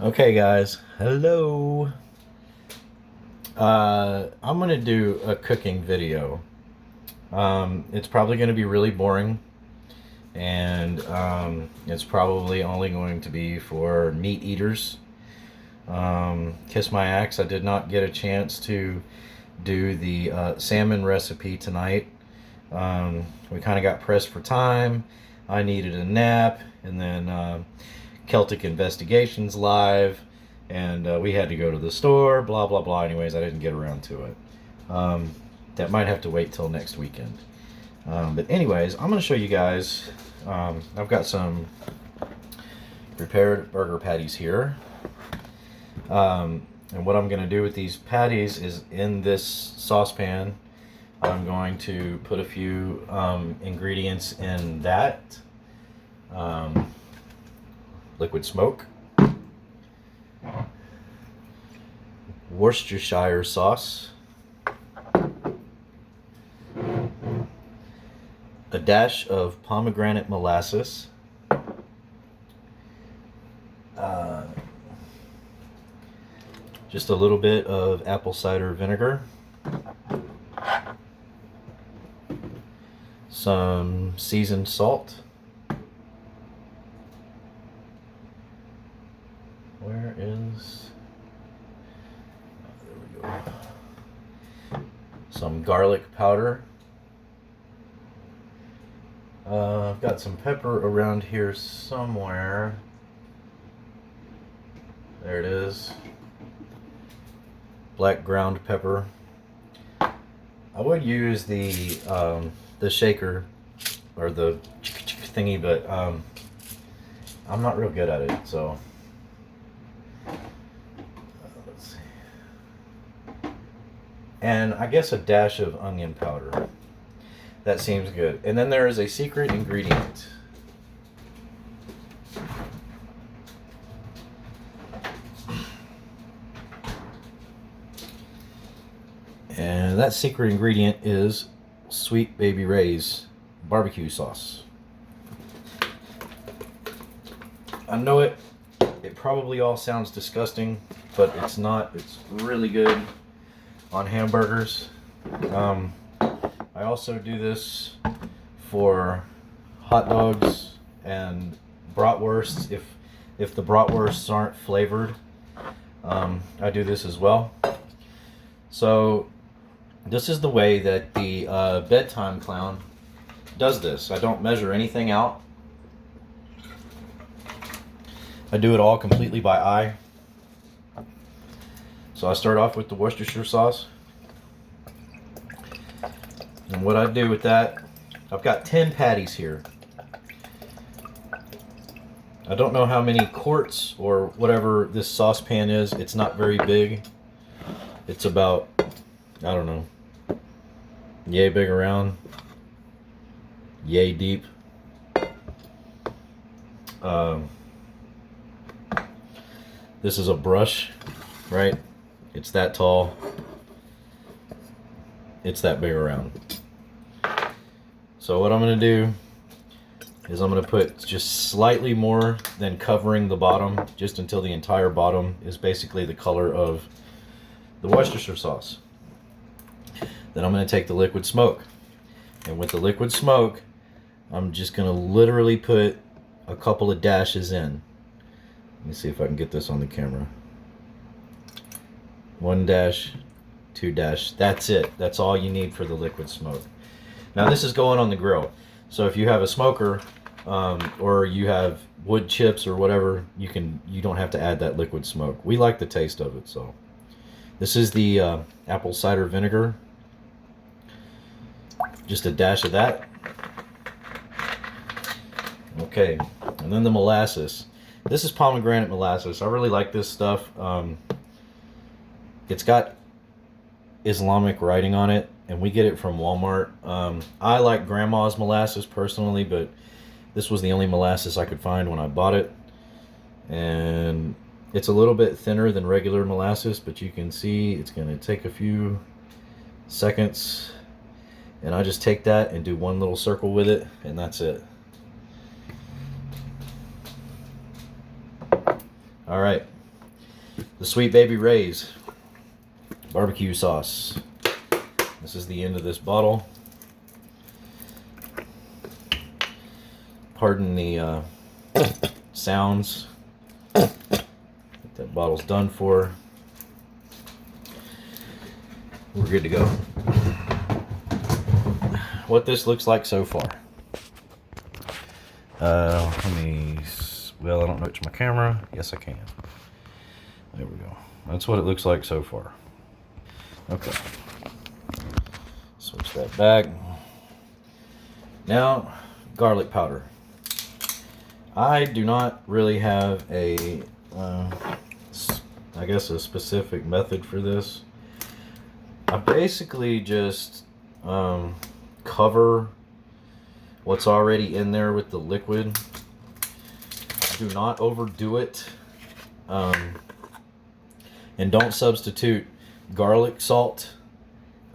Okay, guys, hello. I'm gonna do a cooking video. It's probably gonna be really boring, and it's probably only going to be for meat eaters. Kiss my axe, I did not get a chance to do the salmon recipe tonight. We kind of got pressed for time. I needed a nap, and then Celtic Investigations live, and we had to go to the store, blah, blah, blah. Anyways, I didn't get around to it. That might have to wait till next weekend. But anyways, I'm going to show you guys. I've got some prepared burger patties here. And what I'm going to do with these patties is in this saucepan, I'm going to put a few ingredients in that. Liquid smoke, Worcestershire sauce, a dash of pomegranate molasses, just a little bit of apple cider vinegar, some seasoned salt. Where is... there we go. Some garlic powder. I've got some pepper around here somewhere. There it is. Black ground pepper. I would use the shaker or the thingy, but I'm not real good at it, so let's see. And I guess a dash of onion powder. That seems good. And then there is a secret ingredient. And that secret ingredient is Sweet Baby Ray's barbecue sauce. I know it probably all sounds disgusting, but it's not. It's really good on hamburgers. I also do this for hot dogs and bratwursts. If the bratwursts aren't flavored, I do this as well. So this is the way that the bedtime clown does this. I don't measure anything out. I do it all completely by eye. So I start off with the Worcestershire sauce. And what I do with that, I've got 10 patties here. I don't know how many quarts or whatever this saucepan is. It's not very big. It's about, I don't know, yay big around, yay deep. This is a brush, right? It's that tall. It's that big around. So what I'm going to do is I'm going to put just slightly more than covering the bottom, just until the entire bottom is basically the color of the Worcestershire sauce. Then I'm going to take the liquid smoke. And with the liquid smoke, I'm just going to literally put a couple of dashes in. Let me see if I can get this on the camera. 1 dash, 2 dash. That's it. That's all you need for the liquid smoke. Now this is going on the grill. So if you have a smoker or you have wood chips or whatever, you don't have to add that liquid smoke. We like the taste of it, so. This is the apple cider vinegar. Just a dash of that. Okay, and then the molasses. This is pomegranate molasses. I really like this stuff. It's got Islamic writing on it, and we get it from Walmart. I like grandma's molasses personally, but this was the only molasses I could find when I bought it. And it's a little bit thinner than regular molasses, but you can see it's going to take a few seconds. And I just take that and do one little circle with it, and that's it. All right, the Sweet Baby Ray's barbecue sauce. This is the end of this bottle. Pardon the sounds. That bottle's done for. We're good to go. What this looks like so far. Well, I don't know it's my camera. Yes, I can. There we go. That's what it looks like so far. Okay. Switch that back. Now, garlic powder. I do not really have a, I guess a specific method for this. I basically just cover what's already in there with the liquid. Do not overdo it. And don't substitute garlic salt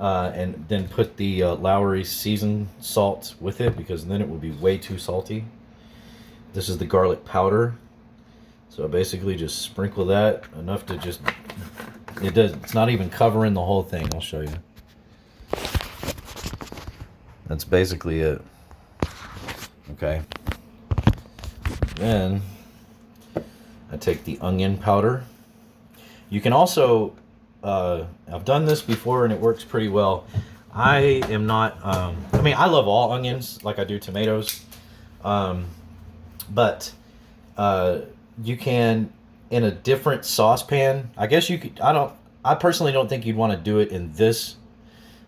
and then put the Lowry seasoned salt with it, because then it will be way too salty. This is the garlic powder. So I basically just sprinkle that enough to just, it's not even covering the whole thing. I'll show you. That's basically it. Okay. Then I take the onion powder. You can also, I've done this before and it works pretty well. I am not, I mean, I love all onions like I do tomatoes. But you can, in a different saucepan, I guess you could, I personally don't think you'd want to do it in this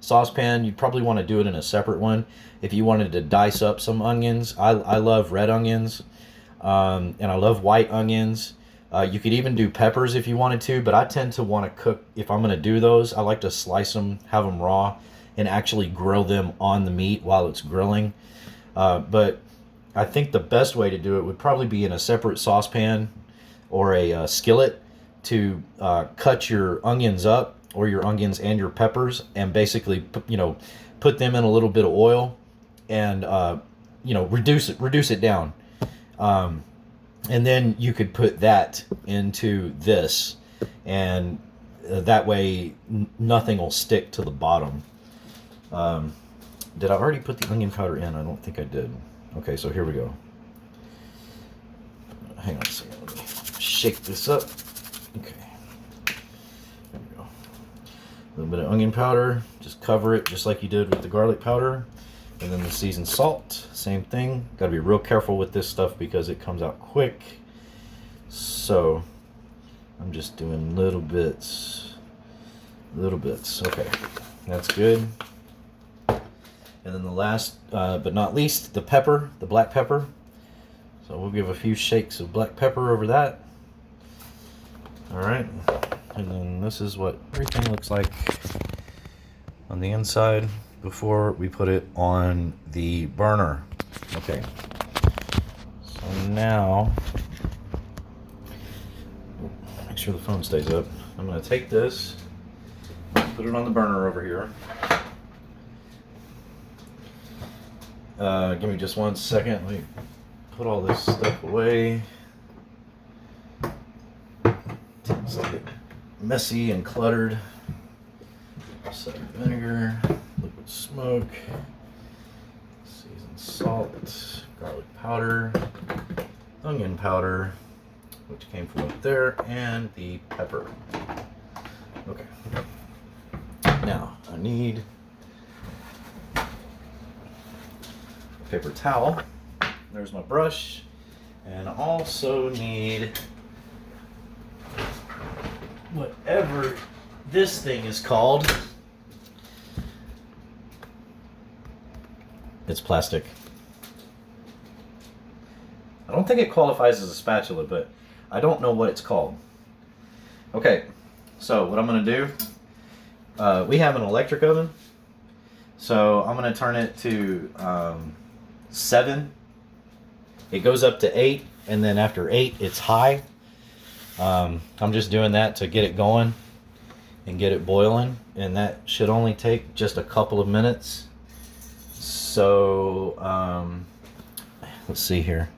saucepan. You'd probably want to do it in a separate one if you wanted to dice up some onions. I love red onions, and I love white onions. You could even do peppers if you wanted to, but I tend to want to cook, if I'm going to do those, I like to slice them, have them raw, and actually grill them on the meat while it's grilling. But I think the best way to do it would probably be in a separate saucepan or a skillet to cut your onions up, or your onions and your peppers, and basically put them in a little bit of oil and reduce it down, and then you could put that into this, and that way nothing will stick to the bottom. Did I already put the onion powder in? I don't think I did. Okay, so here we go. Hang on a second. Let me shake this up. Okay. There we go. A little bit of onion powder. Just cover it just like you did with the garlic powder. And then the seasoned salt. Same thing. Got to be real careful with this stuff because it comes out quick. So I'm just doing little bits. Little bits. Okay. That's good. And then the last, but not least, the pepper, the black pepper. So we'll give a few shakes of black pepper over that. All right. And then this is what everything looks like on the inside before we put it on the burner. Okay. So now, make sure the phone stays up. I'm going to take this, put it on the burner over here. Give me just 1 second. Let me put all this stuff away. Tends to get messy and cluttered. Cider vinegar, liquid smoke, seasoned salt, garlic powder, onion powder, which came from up there, and the pepper. Okay. Now I need paper towel. There's my brush, and I also need whatever this thing is called. It's plastic. I don't think it qualifies as a spatula, but I don't know what it's called. Okay, so what I'm gonna do, we have an electric oven, so I'm gonna turn it to 7. It goes up to 8, and then after 8 it's high. I'm just doing that to get it going and get it boiling, and that should only take just a couple of minutes. So let's see here.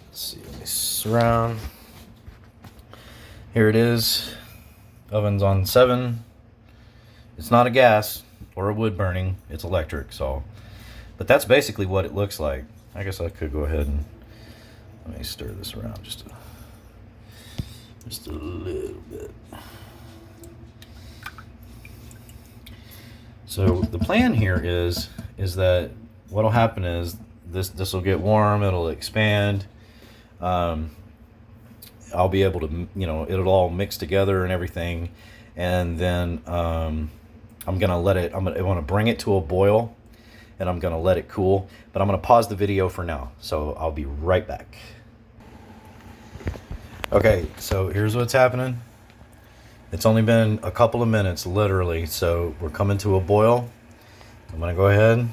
Let's see, let me surround. Here it is. Oven's on 7. It's not a gas or a wood burning. It's electric. So, but that's basically what it looks like. I guess I could go ahead and let me stir this around just a little bit. So the plan here is that what'll happen is this will get warm. It'll expand. I'll be able to, it'll all mix together and everything, and then I'm gonna let it. I want to bring it to a boil, and I'm gonna let it cool. But I'm gonna pause the video for now. So I'll be right back. Okay, so here's what's happening. It's only been a couple of minutes, literally. So we're coming to a boil. I'm gonna go ahead.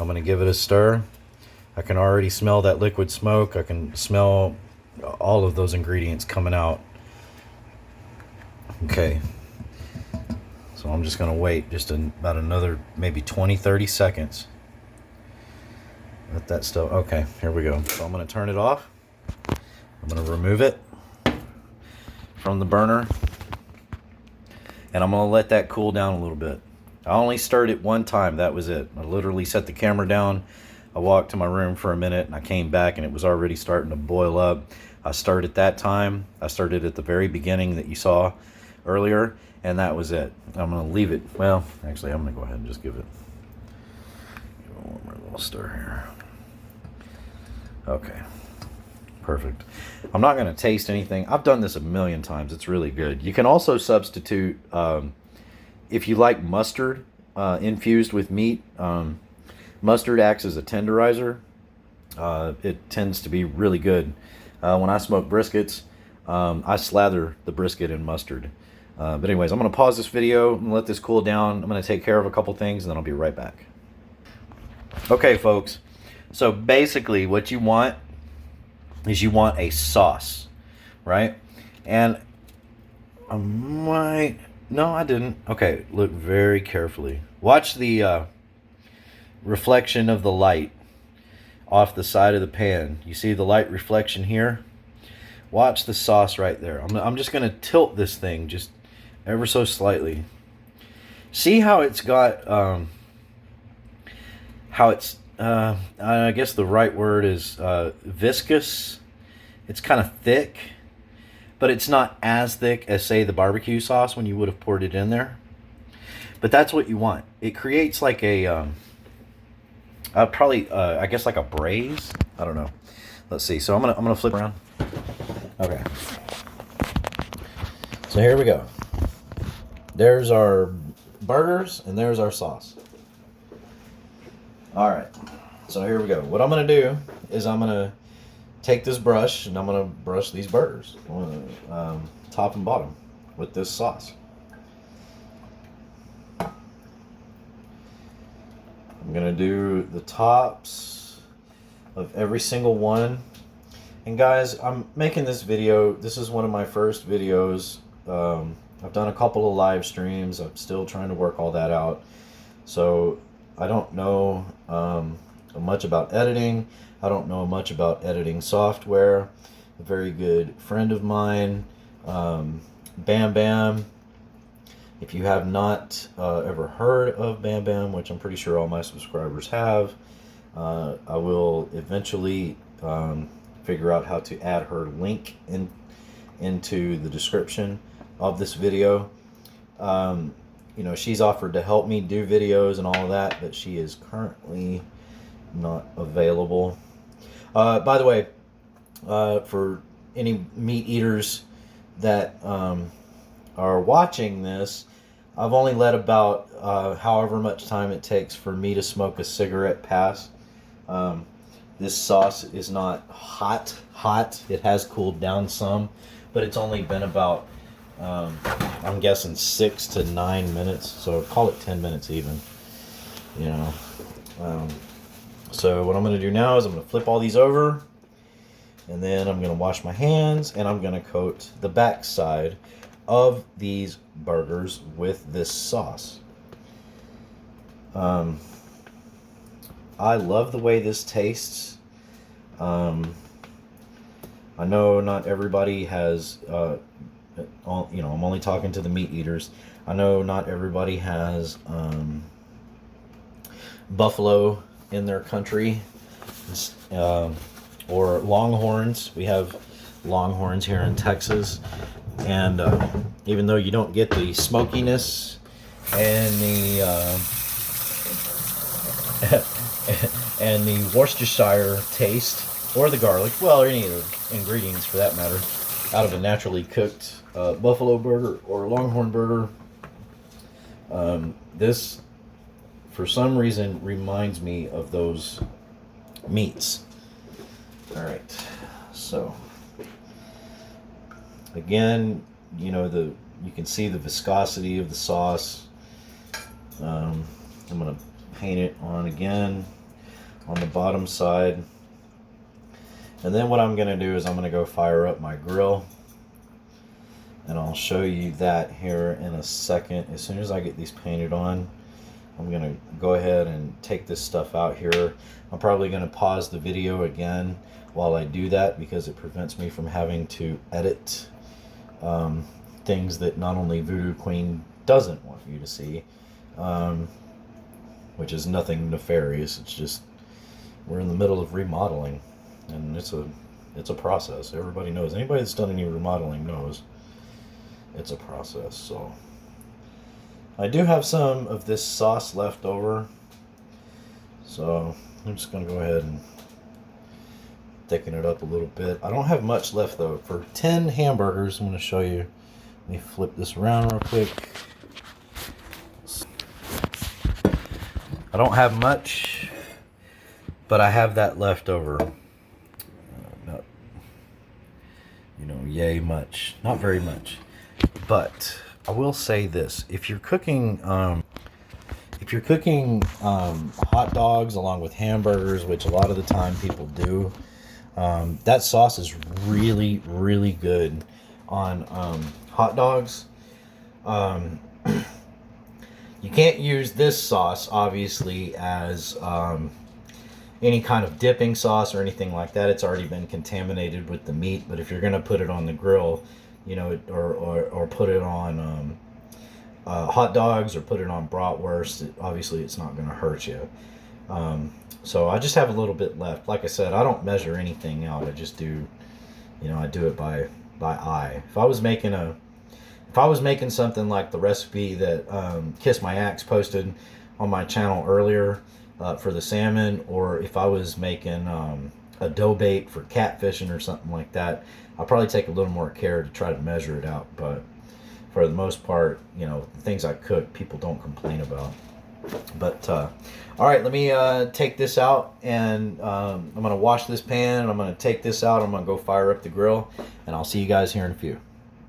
I'm gonna give it a stir. I can already smell that liquid smoke. I can smell all of those ingredients coming out. Okay. So I'm just gonna wait just about another maybe 20-30 seconds. Let that stuff. Okay, here we go. So I'm gonna turn it off. I'm gonna remove it from the burner, and I'm gonna let that cool down a little bit. I only stirred it one time. That was it. I literally set the camera down. I walked to my room for a minute, and I came back, and it was already starting to boil up. I stirred at that time. I stirred it at the very beginning that you saw earlier, and that was it. I'm gonna leave it. Well, actually, I'm gonna go ahead and just give it one more little stir here. Okay. Perfect. I'm not going to taste anything. I've done this a million times. It's really good. You can also substitute, if you like mustard infused with meat. Mustard acts as a tenderizer. It tends to be really good. When I smoke briskets, I slather the brisket in mustard. But anyways, I'm going to pause this video and let this cool down. I'm going to take care of a couple things, and then I'll be right back. Okay, folks. So basically what you want is you want a sauce, right? And no, I didn't. Okay, look very carefully. Watch the reflection of the light off the side of the pan. You see the light reflection here? Watch the sauce right there. I'm just going to tilt this thing just ever so slightly. See how it's got, I guess the right word is viscous. It's kind of thick, but it's not as thick as, say, the barbecue sauce when you would have poured it in there. But that's what you want. It creates like a, I guess like a braise. I don't know. Let's see. So I'm gonna flip around. Okay. So here we go. There's our burgers and there's our sauce. All right. So here we go. What I'm gonna do is I'm gonna take this brush and I'm gonna brush these burgers, top and bottom, with this sauce. I'm gonna do the tops of every single one. And guys, I'm making this video. This is one of my first videos. I've done a couple of live streams. I'm still trying to work all that out. So I don't know much about editing. I don't know much about editing software. A very good friend of mine, Bam Bam. If you have not ever heard of Bam Bam, which I'm pretty sure all my subscribers have, I will eventually figure out how to add her link into the description of this video. You know, she's offered to help me do videos and all of that, but she is currently not available. By the way, for any meat eaters that are watching this, I've only let about however much time it takes for me to smoke a cigarette pass. This sauce is not hot. It has cooled down some, but it's only been about, I'm guessing 6 to 9 minutes. So call it 10 minutes even, you know. So what I'm going to do now is I'm going to flip all these over, and then I'm going to wash my hands, and I'm going to coat the back side of these burgers with this sauce. I love the way this tastes. I know not everybody has You know, I'm only talking to the meat eaters. I know not everybody has buffalo in their country, or longhorns. We have longhorns here in Texas, and even though you don't get the smokiness and the and the Worcestershire taste, or the garlic, well, or any of the ingredients for that matter, out of a naturally cooked buffalo burger or longhorn burger, this, for some reason, reminds me of those meats. All right, so again, you know, you can see the viscosity of the sauce. I'm gonna paint it on again on the bottom side, and then what I'm gonna do is I'm gonna go fire up my grill, and I'll show you that here in a second. As soon as I get these painted on, I'm gonna go ahead and take this stuff out here. I'm probably gonna pause the video again while I do that, because it prevents me from having to edit things that not only Voodoo Queen doesn't want you to see, which is nothing nefarious. It's just we're in the middle of remodeling, and it's a process. Everybody knows. Anybody that's done any remodeling knows it's a process. So I do have some of this sauce left over, so I'm just gonna go ahead and thicken it up a little bit. I don't have much left though. For 10 hamburgers, I'm gonna show you. Let me flip this around real quick. I don't have much, but I have that left over. Not, you know, yay much. Not very much. But I will say this: if you're cooking hot dogs along with hamburgers, which a lot of the time people do, that sauce is really, really good on hot dogs. You can't use this sauce, obviously, as any kind of dipping sauce or anything like that. It's already been contaminated with the meat. But if you're going to put it on the grill, you know, or put it on hot dogs, or put it on bratwurst, obviously it's not going to hurt you. So I just have a little bit left. Like I said, I don't measure anything out. I just do, you know, I do it by eye. If I was making something like the recipe that Kiss My Axe posted on my channel earlier for the salmon, or if I was making a dough bait for catfishing or something like that, I'll probably take a little more care to try to measure it out. But for the most part, you know, the things I cook, people don't complain about. But all right, let me take this out, and I'm going to wash this pan, and I'm going to take this out. I'm going to go fire up the grill, and I'll see you guys here in a few.